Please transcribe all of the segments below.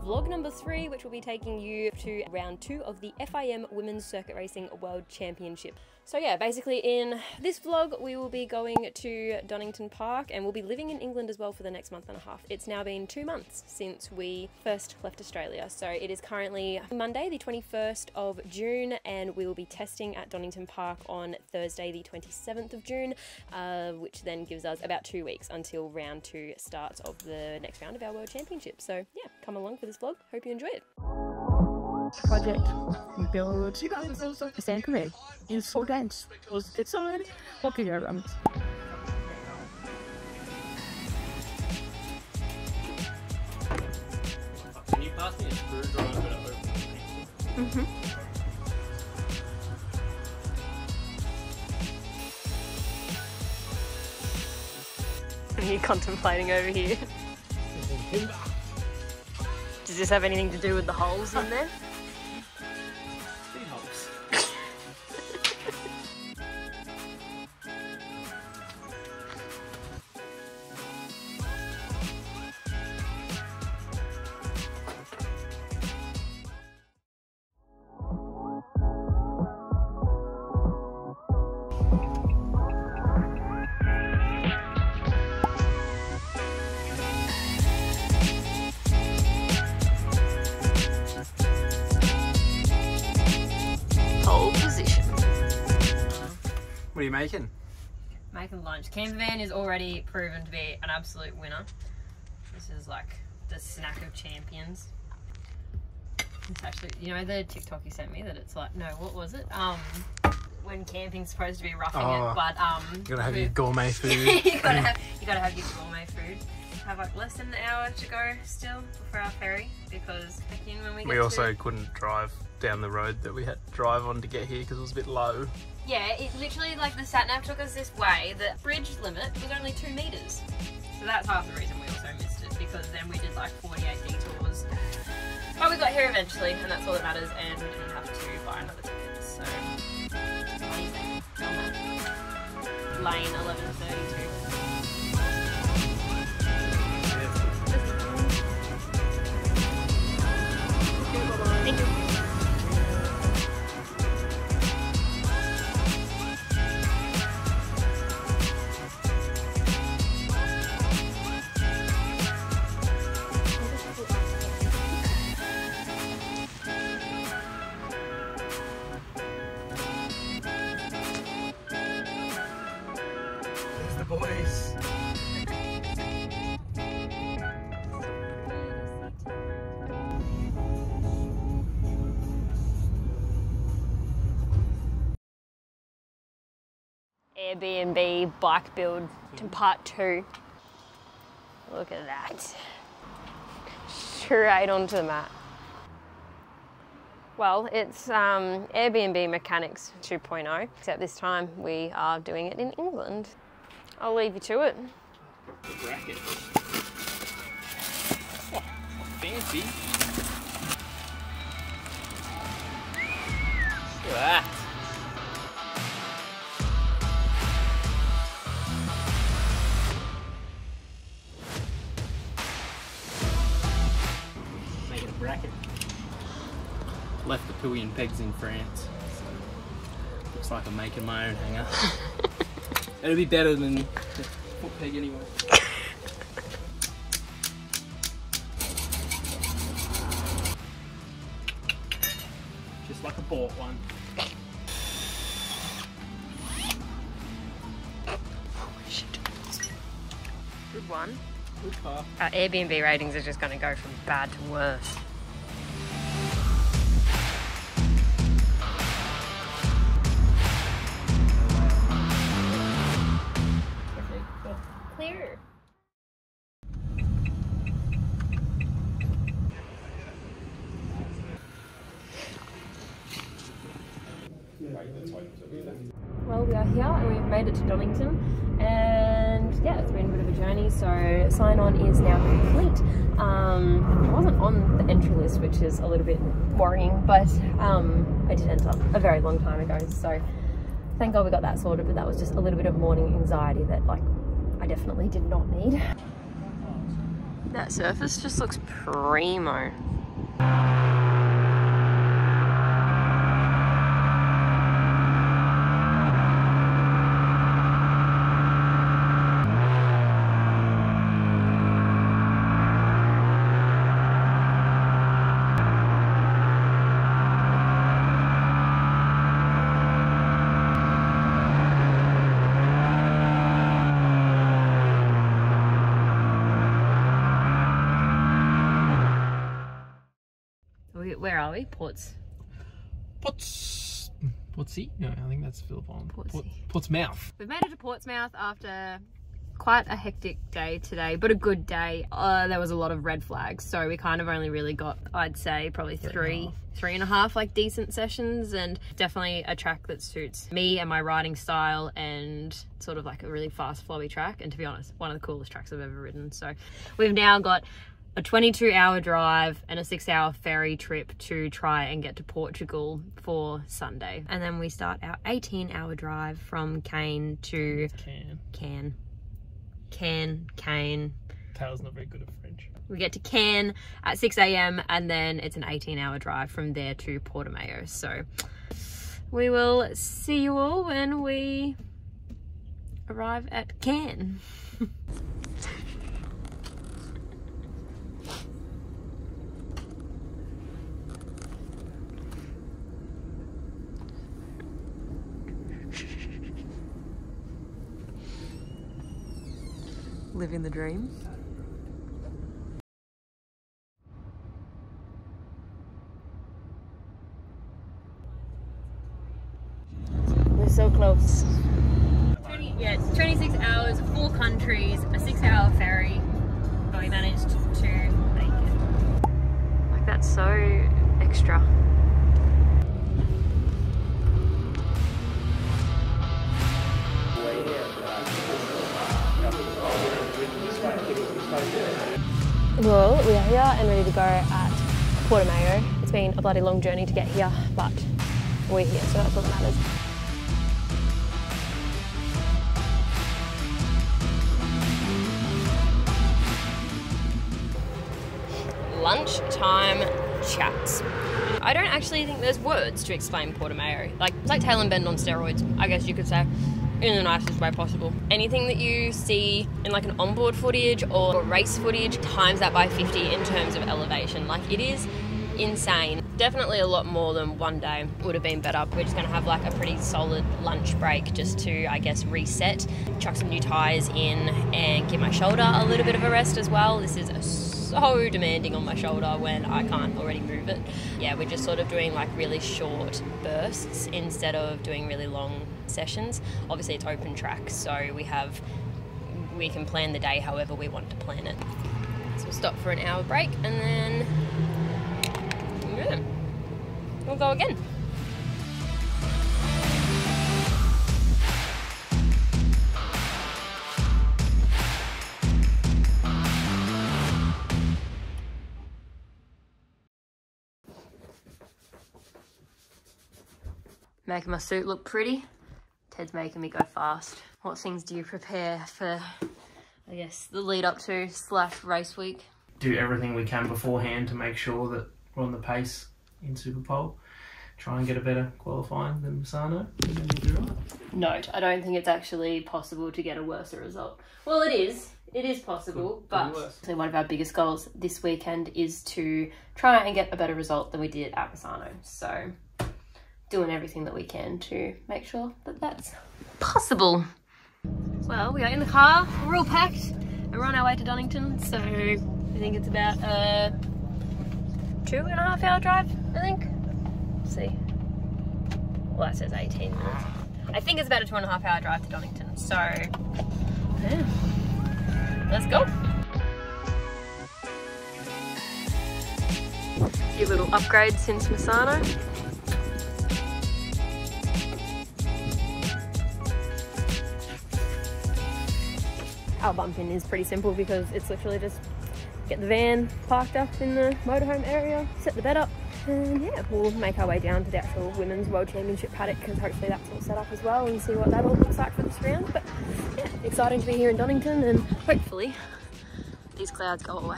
vlog number 3, which will be taking you to round 2 of the FIM Women's Circuit Racing World Championship. So yeah, basically in this vlog we will be going to Donington Park, and we'll be living in England as well for the next month and a half. It's now been 2 months since we first left Australia, so it is currently Monday the 21st of June, and we will be testing at Donington Park on Thursday the 27th of June, which then gives us about 2 weeks until round 2 starts of the next round of our World Championship. So yeah, come along for this vlog, hope you enjoy it. Project build a sand parade in 4 games. It's already walking around. Can you pass me a screwdriver to open the thing? Are you contemplating over here? Does this have anything to do with the holes in there? Speed holes. What are you making? Making lunch. Campervan is already proven to be an absolute winner. This is like the snack of champions. It's actually, you know the TikTok you sent me that it's like, no, what was it? When camping's supposed to be roughing it, but you gotta have your gourmet food. you gotta have your gourmet food. Have like less than an hour to go still before our ferry, because when we also couldn't drive down the road that we had to drive on to get here because it was a bit low. Yeah, it literally, like, the sat-nav took us this way. The bridge limit was only 2 meters. So that's half the reason we also missed it, because then we did like 48 detours. But we got here eventually, and that's all that matters, and we didn't have to buy another ticket. So, amazing. Lane 1132. Thank you. Boys. Airbnb bike build to part 2. Look at that. Straight onto the mat. Well, it's Airbnb Mechanics 2.0, except this time we are doing it in England. I'll leave you to it. The bracket. Oh, fancy. Look at that. Making a bracket. Left the pillion pegs in France. So looks like I'm making my own hanger. It'll be better than the foot peg anyway. Just like a bought one. Shit. Good one. Good car. Our Airbnb ratings are just going to go from bad to worse. Clear. Well, we are here and we've made it to Donington, and yeah, it's been a bit of a journey, so sign-on is now complete. I wasn't on the entry list, which is a little bit worrying, but I did enter a very long time ago, so thank God we got that sorted, but that was just a little bit of morning anxiety that, like, I definitely did not need. That surface just looks primo. Where are we? Portsea? No, I think that's Phillip Island. Portsmouth. We've made it to Portsmouth after quite a hectic day today, but a good day. There was a lot of red flags, so we kind of only really got, I'd say, probably three and a half like decent sessions, and definitely a track that suits me and my riding style, and sort of like a really fast flowy track, and to be honest, one of the coolest tracks I've ever ridden. So we've now got a 22-hour drive and a 6-hour ferry trip to try and get to Portugal for Sunday. And then we start our 18-hour drive from Cairn to Cairn. Tayla's not very good at French. We get to Cairn at 6 AM and then it's an 18-hour drive from there to Protimão. So we will see you all when we arrive at Cairn. Living the dream. We're so close. It's 26 hours, 4 countries, a 6-hour ferry, but we managed to make it. Like, that's so extra. Well, we are here and ready to go at Protimão. It's been a bloody long journey to get here, but we're here, so that's what matters. Lunchtime chats. I don't actually think there's words to explain Protimão. Like, it's like Tail and Bend on steroids, I guess you could say, in the nicest way possible. Anything that you see in like an onboard footage or race footage, times that by 50 in terms of elevation. Like, it is insane. Definitely a lot more than one day would have been better. We're just gonna have like a pretty solid lunch break just to, I guess, reset, chuck some new tyres in and give my shoulder a little bit of a rest as well. This is so demanding on my shoulder when I can't already move it. Yeah, we're just sort of doing like really short bursts instead of doing really long sessions. Obviously it's open track, so we can plan the day however we want to plan it. So we'll stop for an hour break and then yeah, we'll go again. Making my suit look pretty. Ted's making me go fast. What things do you prepare for, I guess, the lead up to / race week? Do everything we can beforehand to make sure that we're on the pace in Superpole. Try and get a better qualifying than Misano. Note, I don't think it's actually possible to get a worse result. Well, it is. It is possible, but so one of our biggest goals this weekend is to try and get a better result than we did at Misano. So doing everything that we can to make sure that that's possible. Well, we are in the car, we're all packed, and we're on our way to Donington, so I think it's about a 2.5 hour drive, I think. Let's see. Well, that says 18 minutes. I think it's about a 2.5 hour drive to Donington, so yeah. Let's go. Few little upgrades since Misano. Our bump in is pretty simple because it's literally just get the van parked up in the motorhome area, set the bed up, and yeah, we'll make our way down to the actual Women's World Championship paddock because hopefully that's all set up as well and see what that all looks like for this round. But yeah, exciting to be here in Donington and hopefully these clouds go away.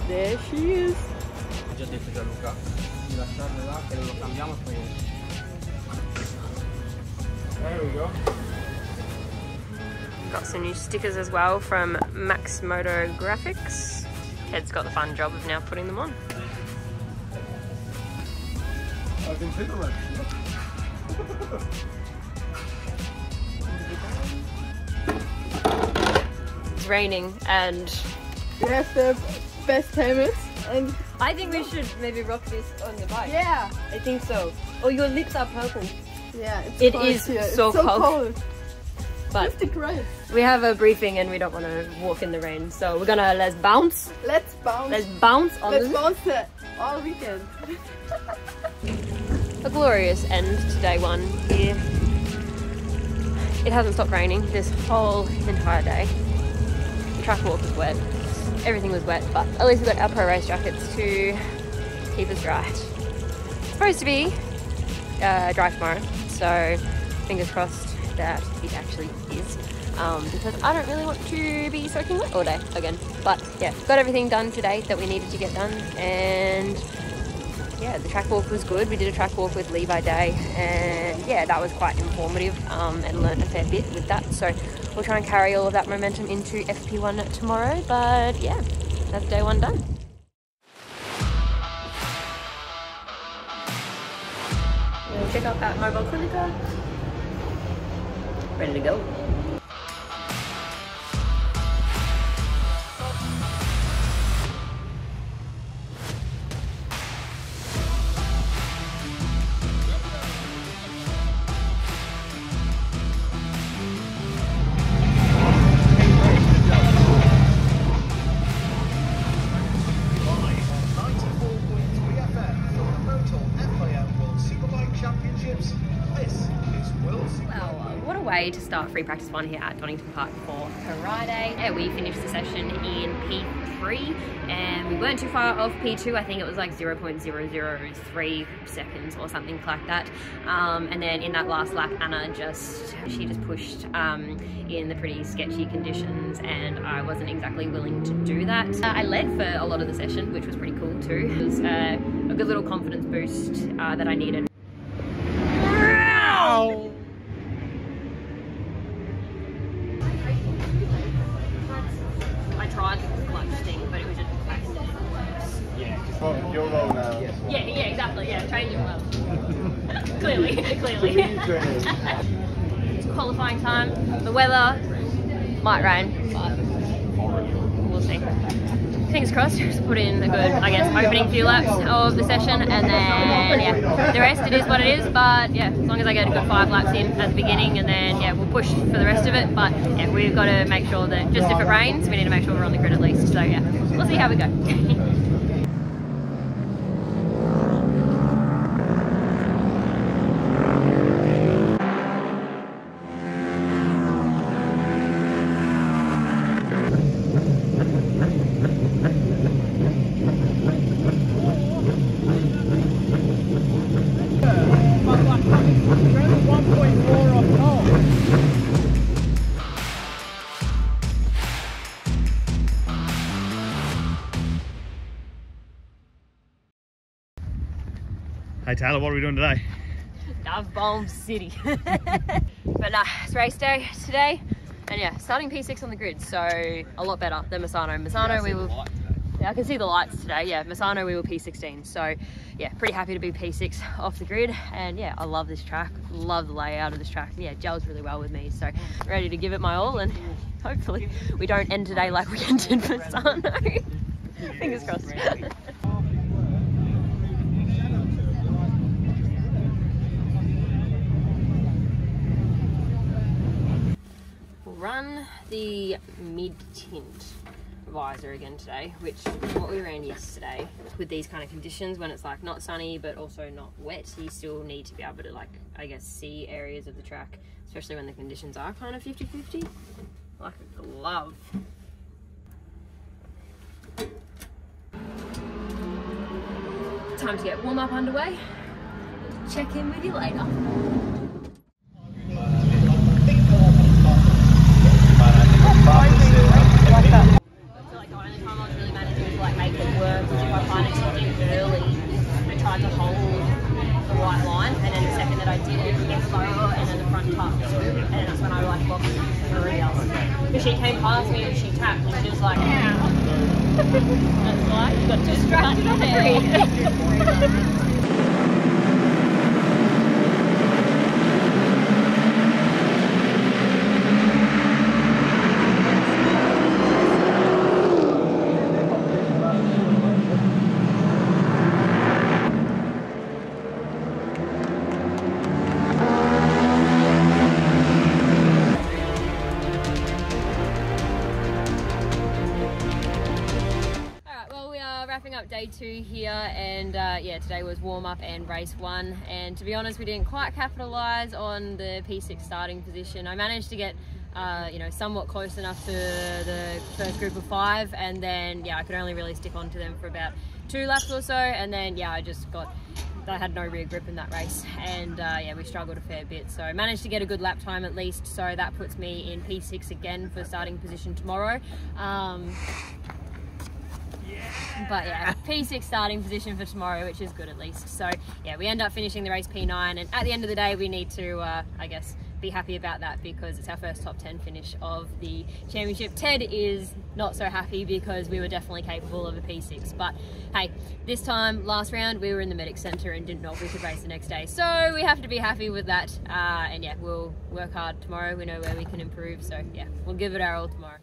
There she is. Già detto Gianluca di lasciarle là che lo cambiamo poi. There we go. Got some new stickers as well from Max Moto Graphics. Ted's got the fun job of now putting them on. I can see the red. It's raining and We have the best helmets and I think we should maybe rock this on the bike. yeah. I think so. Oh, your lips are purple. Yeah, it's It cold is here. so It's so cold. cold. But 50 degrees. we have a briefing and we don't want to walk in the rain. So we're gonna let's bounce Let's bounce. on Let's this. bounce it all weekend. A glorious end to day one here. It hasn't stopped raining this whole entire day. The track walk was wet. Everything was wet, but at least we got our pro race jackets to keep us dry. It's supposed to be dry tomorrow, so fingers crossed that it actually is. Because I don't really want to be soaking wet all day again. But yeah, got everything done today that we needed to get done, and yeah, the track walk was good. We did a track walk with Levi Day, and yeah, that was quite informative and learned a fair bit with that. So we'll try and carry all of that momentum into FP1 tomorrow. But yeah, that's day one done. We'll check out that mobile clinical. Ready to go. To start free practice one here at Donington Park for Friday. Yeah, we finished the session in P3 and we weren't too far off P2. I think it was like 0.003 seconds or something like that. And then in that last lap, Anna just pushed in the pretty sketchy conditions, and I wasn't exactly willing to do that. I led for a lot of the session, which was pretty cool too. It was a good little confidence boost that I needed. You're low now. Yeah, exactly. Yeah, training well. clearly. It's qualifying time. The weather might rain, but we'll see. Fingers crossed. Just put in a good, I guess, opening few laps of the session, and then yeah, the rest it is what it is. But yeah, as long as I get a good 5 laps in at the beginning, and then yeah, we'll push for the rest of it. But yeah, we've got to make sure that just if it rains, we need to make sure we're on the grid at least. So yeah, we'll see how we go. Hey Taylor, what are we doing today? Dove Bomb City. But nah, it's race day today, and yeah, starting P6 on the grid, so a lot better than Misano. Misano we were, yeah, I can see the lights today. Yeah, Misano we were P16, so yeah, pretty happy to be P6 off the grid. And yeah, I love this track, love the layout of this track. Yeah, it gels really well with me, so ready to give it my all, and hopefully we don't end today like we ended Misano. Fingers crossed. Run the mid-tint visor again today, which is what we ran yesterday. With these kind of conditions, when it's like not sunny but also not wet, you still need to be able to, like, I guess, see areas of the track, especially when the conditions are kind of 50-50, like a glove. Time to get warm-up underway. Check in with you later. I didn't get slow, and then the front part was good, and that's when I like lost everybody else. Because she came past me and she tapped, and she was like, ow. That's why you got distracted on the wrapping up day 2 here, and yeah, today was warm-up and race 1, and to be honest, we didn't quite capitalise on the P6 starting position. I managed to get you know, somewhat close enough to the first group of 5, and then yeah, I could only really stick onto them for about 2 laps or so, and then yeah, I had no rear grip in that race, and yeah, we struggled a fair bit. So I managed to get a good lap time at least, so that puts me in P6 again for starting position tomorrow. But yeah, P6 starting position for tomorrow, which is good at least. So yeah, we end up finishing the race P9, and at the end of the day we need to I guess be happy about that, because it's our first top 10 finish of the championship. Ted is not so happy because we were definitely capable of a P6, but hey, this time last round we were in the medic centre and didn't know if we could race the next day, so we have to be happy with that. And yeah, we'll work hard tomorrow. We know where we can improve, so yeah, we'll give it our all tomorrow.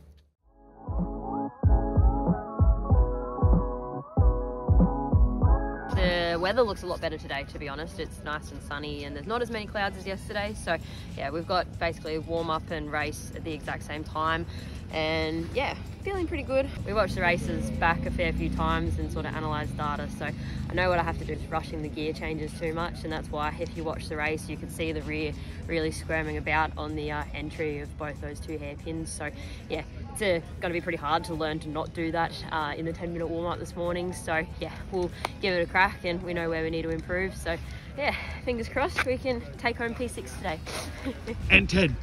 The weather looks a lot better today, to be honest. It's nice and sunny, and there's not as many clouds as yesterday. So yeah, we've got basically a warm up and race at the exact same time, and yeah, feeling pretty good. We watched the races back a fair few times and sort of analysed data, so I know what I have to do is rushing the gear changes too much, and that's why if you watch the race you could see the rear really squirming about on the entry of both those 2 hairpins. So yeah, it's going to be pretty hard to learn to not do that in the 10-minute warm-up this morning. So yeah, we'll give it a crack, and we know where we need to improve. So yeah, fingers crossed we can take home P6 today. And Ted,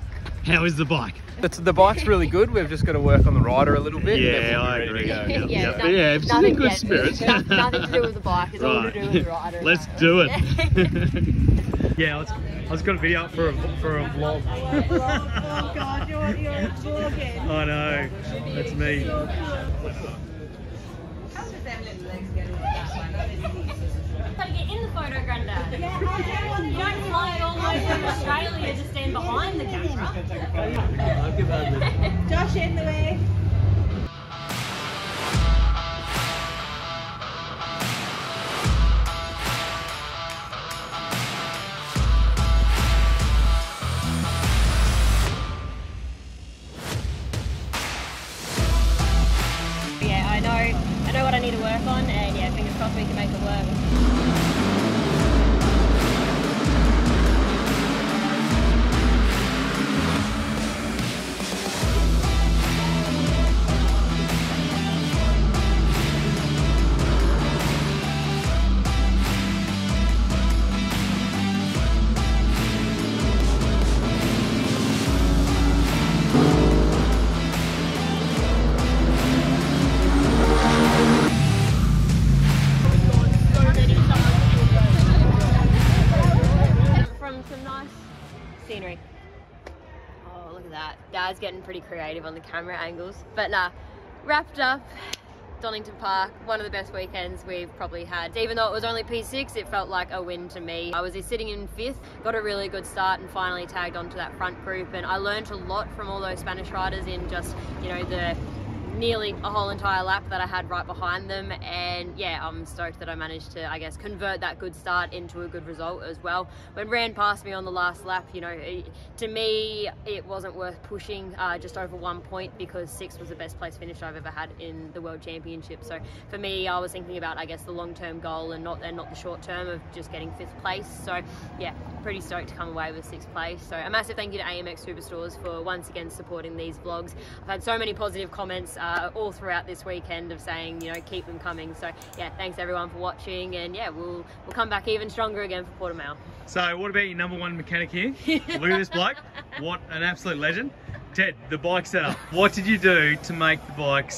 how is the bike? The bike's really good. We've just got to work on the rider a little bit. Yeah, I agree. Yeah, it's in good spirits. Nothing to do with the bike. It's all to do with the rider. Let's do it. Yeah, I was got a video up for a vlog. Oh God, you're vlogging. I know, that's me. Gotta get in the photo, Grandad. You don't fly it all the way from Australia to stand behind the camera. Josh in the way. Yeah, I know what I need to work on, and yeah, fingers crossed we can make it work. Scenery. Oh, look at that. Dad's getting pretty creative on the camera angles. But nah, wrapped up Donington Park, one of the best weekends we've probably had. Even though it was only P6, it felt like a win to me. I was sitting in 5th, got a really good start, and finally tagged onto that front group, and I learned a lot from all those Spanish riders in just, you know, the nearly a whole entire lap that I had right behind them. And yeah, I'm stoked that I managed to, I guess, convert that good start into a good result as well. When Rand passed me on the last lap, you know, to me it wasn't worth pushing just over 1 point, because 6th was the best place finish I've ever had in the World Championship. So for me, I was thinking about, I guess, the long-term goal and not the short term of just getting 5th place. So yeah, pretty stoked to come away with 6th place. So a massive thank you to AMX Superstores for once again supporting these vlogs. I've had so many positive comments all throughout this weekend of saying, you know, keep them coming. So yeah, thanks everyone for watching, and yeah, we'll come back even stronger again for Protimão. So what about your #1 mechanic here? Look at this bloke, what an absolute legend. Ted, the bike setup, what did you do to make the bike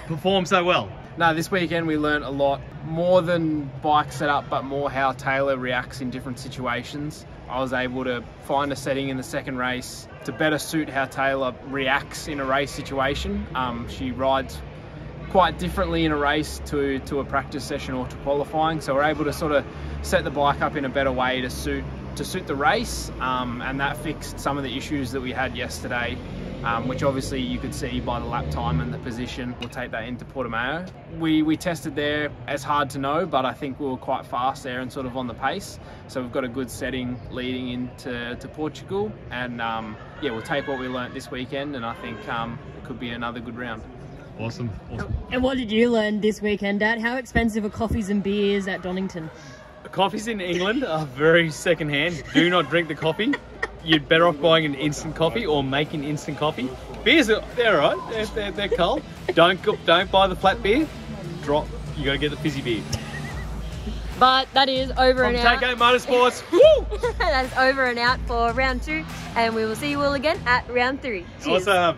perform so well? No, this weekend we learnt a lot, more than bike setup, but more how Tayla reacts in different situations. I was able to find a setting in the second race to better suit how Tayla reacts in a race situation. She rides quite differently in a race to a practice session or to qualifying, so we're able to sort of set the bike up in a better way to suit the race, and that fixed some of the issues that we had yesterday, which obviously you could see by the lap time and the position. We'll take that into Protimão. We tested there. It's hard to know, but I think we were quite fast there and sort of on the pace, so we've got a good setting leading into Portugal, and yeah, we'll take what we learnt this weekend, and I think it could be another good round. Awesome. And what did you learn this weekend, Dad? How expensive are coffees and beers at Donington? Coffees in England are very secondhand. Do not drink the coffee. You're better off buying an instant coffee or making instant coffee. Beers, they're all right. They're cold. Don't buy the flat beer. You got to get the fizzy beer. But that is over and out. Take Motorsports. Woo! That is over and out for round 2, and we will see you all again at round 3. Cheers. Awesome.